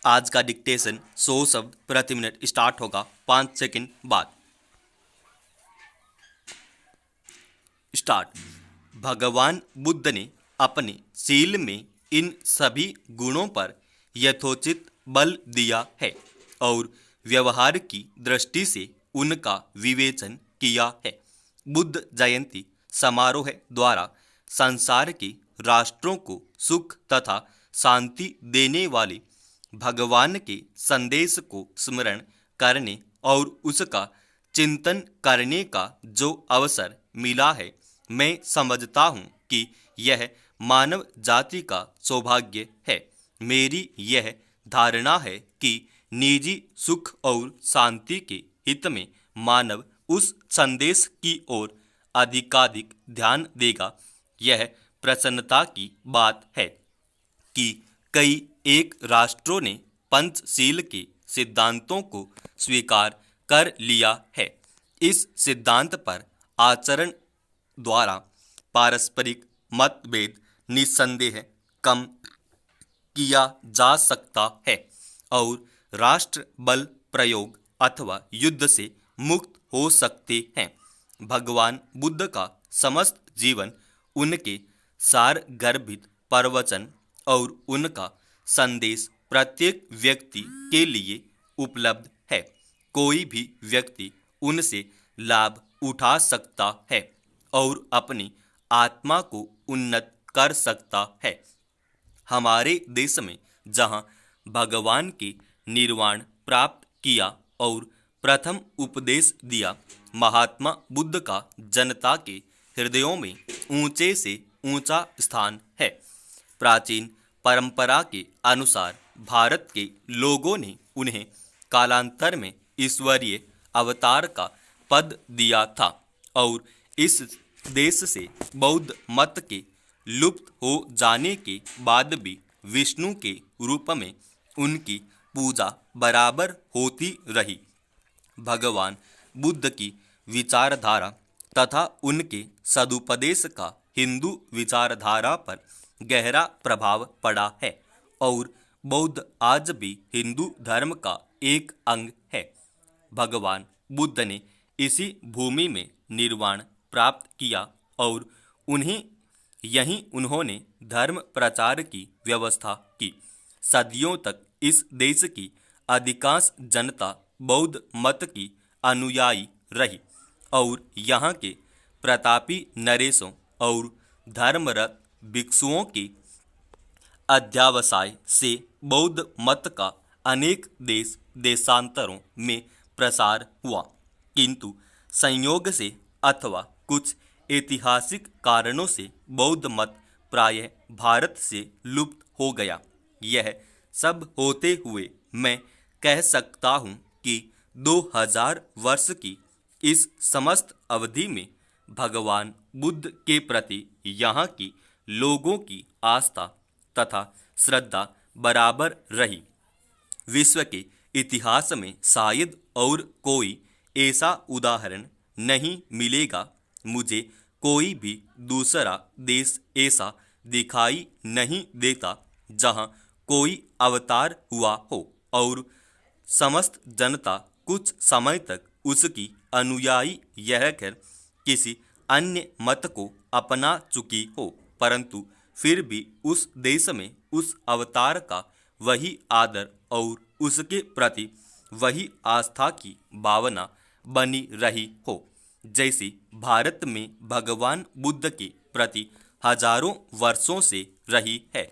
आज का डिक्टेशन 100 शब्द प्रति मिनट स्टार्ट होगा 5 सेकंड बाद। स्टार्ट। भगवान बुद्ध ने अपने शील में इन सभी गुणों पर यथोचित बल दिया है और व्यवहार की दृष्टि से उनका विवेचन किया है। बुद्ध जयंती समारोह द्वारा संसार के राष्ट्रों को सुख तथा शांति देने वाले भगवान के संदेश को स्मरण करने और उसका चिंतन करने का जो अवसर मिला है, मैं समझता हूँ कि यह मानव जाति का सौभाग्य है। मेरी यह धारणा है कि निजी सुख और शांति के हित में मानव उस संदेश की ओर अधिकाधिक ध्यान देगा। यह प्रसन्नता की बात है कि कई एक राष्ट्रों ने पंचशील के सिद्धांतों को स्वीकार कर लिया है। इस सिद्धांत पर आचरण द्वारा पारस्परिक मतभेद निस्संदेह कम किया जा सकता है और राष्ट्र बल प्रयोग अथवा युद्ध से मुक्त हो सकते हैं। भगवान बुद्ध का समस्त जीवन, उनके सारगर्भित प्रवचन और उनका संदेश प्रत्येक व्यक्ति के लिए उपलब्ध है। कोई भी व्यक्ति उनसे लाभ उठा सकता है और अपनी आत्मा को उन्नत कर सकता है। हमारे देश में जहां भगवान के निर्वाण प्राप्त किया और प्रथम उपदेश दिया, महात्मा बुद्ध का जनता के हृदयों में ऊंचे से ऊंचा स्थान है। प्राचीन परंपरा के अनुसार भारत के लोगों ने उन्हें कालांतर में ईश्वरीय अवतार का पद दिया था और इस देश से बौद्ध मत के लुप्त हो जाने के बाद भी विष्णु के रूप में उनकी पूजा बराबर होती रही। भगवान बुद्ध की विचारधारा तथा उनके सदुपदेश का हिंदू विचारधारा पर गहरा प्रभाव पड़ा है और बौद्ध आज भी हिंदू धर्म का एक अंग है। भगवान बुद्ध ने इसी भूमि में निर्वाण प्राप्त किया और उन्होंने धर्म प्रचार की व्यवस्था की। सदियों तक इस देश की अधिकांश जनता बौद्ध मत की अनुयायी रही और यहाँ के प्रतापी नरेशों और धर्मरत भिक्षुओं के अध्यवसाय से बौद्ध मत का अनेक देशांतरों में प्रसार हुआ, किंतु संयोग से अथवा कुछ ऐतिहासिक कारणों से बौद्ध मत प्रायः भारत से लुप्त हो गया। यह सब होते हुए मैं कह सकता हूँ कि 2000 वर्ष की इस समस्त अवधि में भगवान बुद्ध के प्रति यहाँ की लोगों की आस्था तथा श्रद्धा बराबर रही। विश्व के इतिहास में शायद और कोई ऐसा उदाहरण नहीं मिलेगा। मुझे कोई भी दूसरा देश ऐसा दिखाई नहीं देता जहाँ कोई अवतार हुआ हो और समस्त जनता कुछ समय तक उसकी अनुयायी यह कर किसी अन्य मत को अपना चुकी हो, परंतु फिर भी उस देश में उस अवतार का वही आदर और उसके प्रति वही आस्था की भावना बनी रही हो जैसी भारत में भगवान बुद्ध के प्रति हजारों वर्षों से रही है।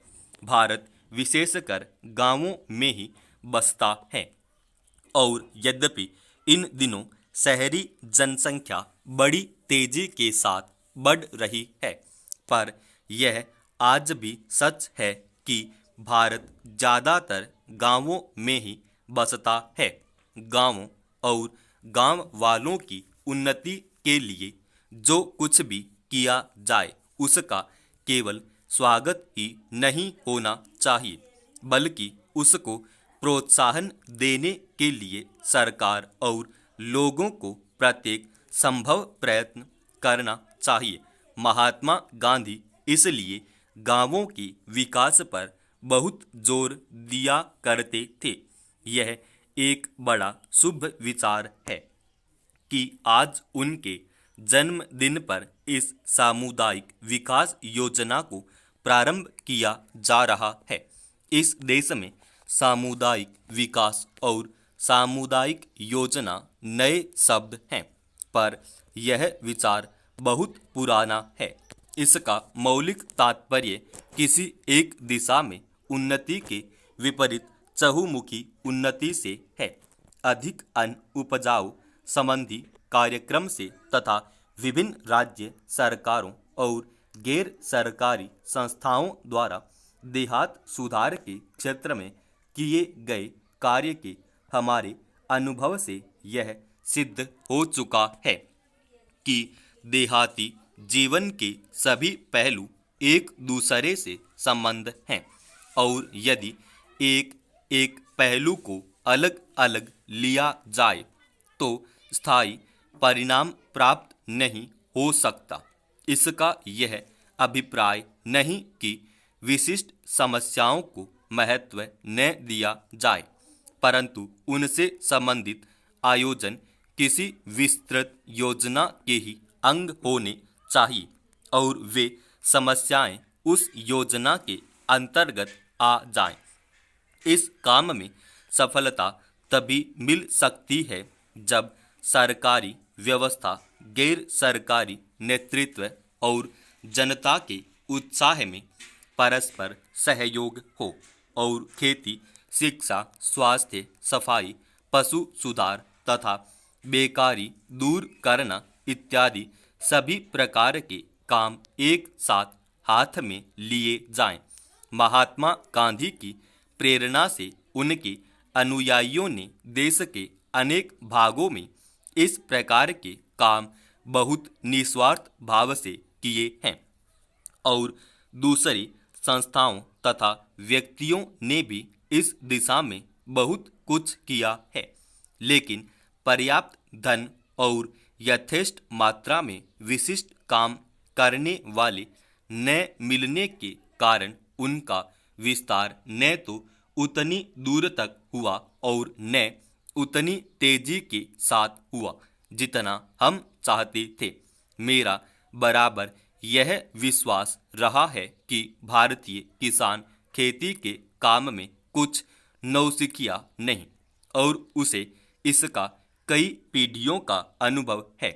भारत विशेषकर गांवों में ही बसता है और यद्यपि इन दिनों शहरी जनसंख्या बड़ी तेजी के साथ बढ़ रही है, पर यह आज भी सच है कि भारत ज़्यादातर गांवों में ही बसता है। गांवों और गांव वालों की उन्नति के लिए जो कुछ भी किया जाए उसका केवल स्वागत ही नहीं होना चाहिए, बल्कि उसको प्रोत्साहन देने के लिए सरकार और लोगों को प्रत्येक संभव प्रयत्न करना चाहिए। महात्मा गांधी इसलिए गांवों के विकास पर बहुत जोर दिया करते थे। यह एक बड़ा शुभ विचार है कि आज उनके जन्मदिन पर इस सामुदायिक विकास योजना को प्रारंभ किया जा रहा है। इस देश में सामुदायिक विकास और सामुदायिक योजना नए शब्द हैं, पर यह विचार बहुत पुराना है। इसका मौलिक तात्पर्य किसी एक दिशा में उन्नति के विपरीत चहुमुखी उन्नति से है। अधिक अन्न उपजाऊ संबंधी कार्यक्रम से तथा विभिन्न राज्य सरकारों और गैर सरकारी संस्थाओं द्वारा देहात सुधार के क्षेत्र में किए गए कार्य के हमारे अनुभव से यह सिद्ध हो चुका है कि देहाती जीवन के सभी पहलू एक दूसरे से संबंध हैं, और यदि एक एक पहलू को अलग अलग लिया जाए तो स्थायी परिणाम प्राप्त नहीं हो सकता। इसका यह अभिप्राय नहीं कि विशिष्ट समस्याओं को महत्व न दिया जाए, परंतु उनसे संबंधित आयोजन किसी विस्तृत योजना के ही अंग होने चाहिए और वे समस्याएं उस योजना के अंतर्गत आ जाएं। इस काम में सफलता तभी मिल सकती है जब सरकारी व्यवस्था, गैर सरकारी नेतृत्व और जनता के उत्साह में परस्पर सहयोग हो और खेती, शिक्षा, स्वास्थ्य, सफाई, पशु सुधार तथा बेकारी दूर करना इत्यादि सभी प्रकार के काम एक साथ हाथ में लिए जाएं। महात्मा गांधी की प्रेरणा से उनके अनुयायियों ने देश के अनेक भागों में इस प्रकार के काम बहुत निस्वार्थ भाव से किए हैं, और दूसरी संस्थाओं तथा व्यक्तियों ने भी इस दिशा में बहुत कुछ किया है, लेकिन पर्याप्त धन और यथेष्ट मात्रा में विशिष्ट काम करने वाले न मिलने के कारण उनका विस्तार न तो उतनी दूर तक हुआ और न उतनी तेजी के साथ हुआ जितना हम चाहते थे। मेरा बराबर यह विश्वास रहा है कि भारतीय किसान खेती के काम में कुछ नौसिखिया नहीं, और उसे इसका कई पीढ़ियों का अनुभव है।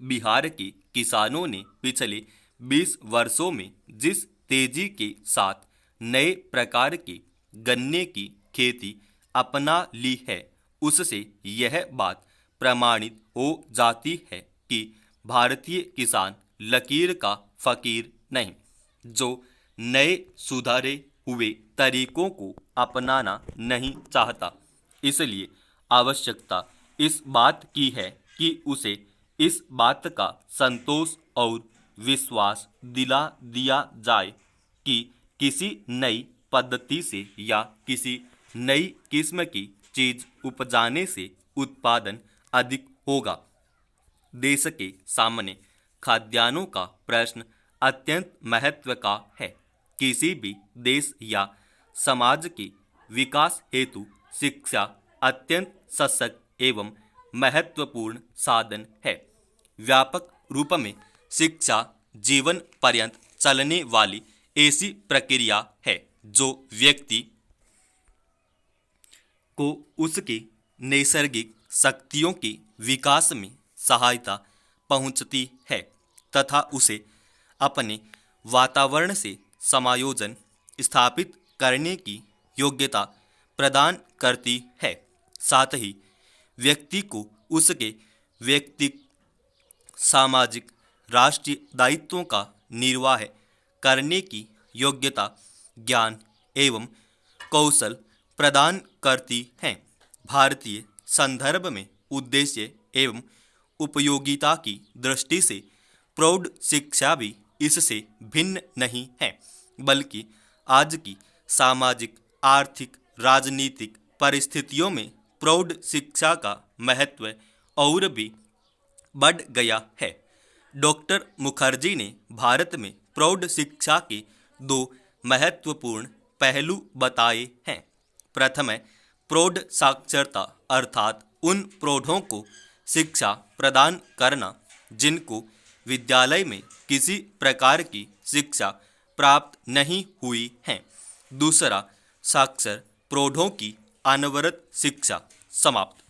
बिहार के किसानों ने पिछले 20 वर्षों में जिस तेजी के साथ नए प्रकार के गन्ने की खेती अपना ली है, उससे यह बात प्रमाणित हो जाती है कि भारतीय किसान लकीर का फकीर नहीं, जो नए सुधारे हुए तरीकों को अपनाना नहीं चाहता। इसलिए आवश्यकता इस बात की है कि उसे इस बात का संतोष और विश्वास दिला दिया जाए कि किसी नई पद्धति से या किसी नई किस्म की चीज उपजाने से उत्पादन अधिक होगा। देश के सामने खाद्यान्नों का प्रश्न अत्यंत महत्व का है। किसी भी देश या समाज के विकास हेतु शिक्षा अत्यंत सशक्त एवं महत्वपूर्ण साधन है। व्यापक रूप में शिक्षा जीवन पर्यंत चलने वाली ऐसी प्रक्रिया है जो व्यक्ति को उसके नैसर्गिक शक्तियों के विकास में सहायता पहुंचती है तथा उसे अपने वातावरण से समायोजन स्थापित करने की योग्यता प्रदान करती है। साथ ही व्यक्ति को उसके व्यक्तिगत, सामाजिक, राष्ट्रीय दायित्वों का निर्वाह करने की योग्यता, ज्ञान एवं कौशल प्रदान करती है। भारतीय संदर्भ में उद्देश्य एवं उपयोगिता की दृष्टि से प्रौढ़ शिक्षा भी इससे भिन्न नहीं है, बल्कि आज की सामाजिक, आर्थिक, राजनीतिक परिस्थितियों में प्रौढ़ शिक्षा का महत्व और भी बढ़ गया है। डॉक्टर मुखर्जी ने भारत में प्रौढ़ शिक्षा के दो महत्वपूर्ण पहलू बताए हैं। प्रथम है प्रौढ़ साक्षरता, अर्थात उन प्रौढ़ों को शिक्षा प्रदान करना जिनको विद्यालय में किसी प्रकार की शिक्षा प्राप्त नहीं हुई है। दूसरा, साक्षर प्रौढ़ों की अनवरत शिक्षा। समाप्त।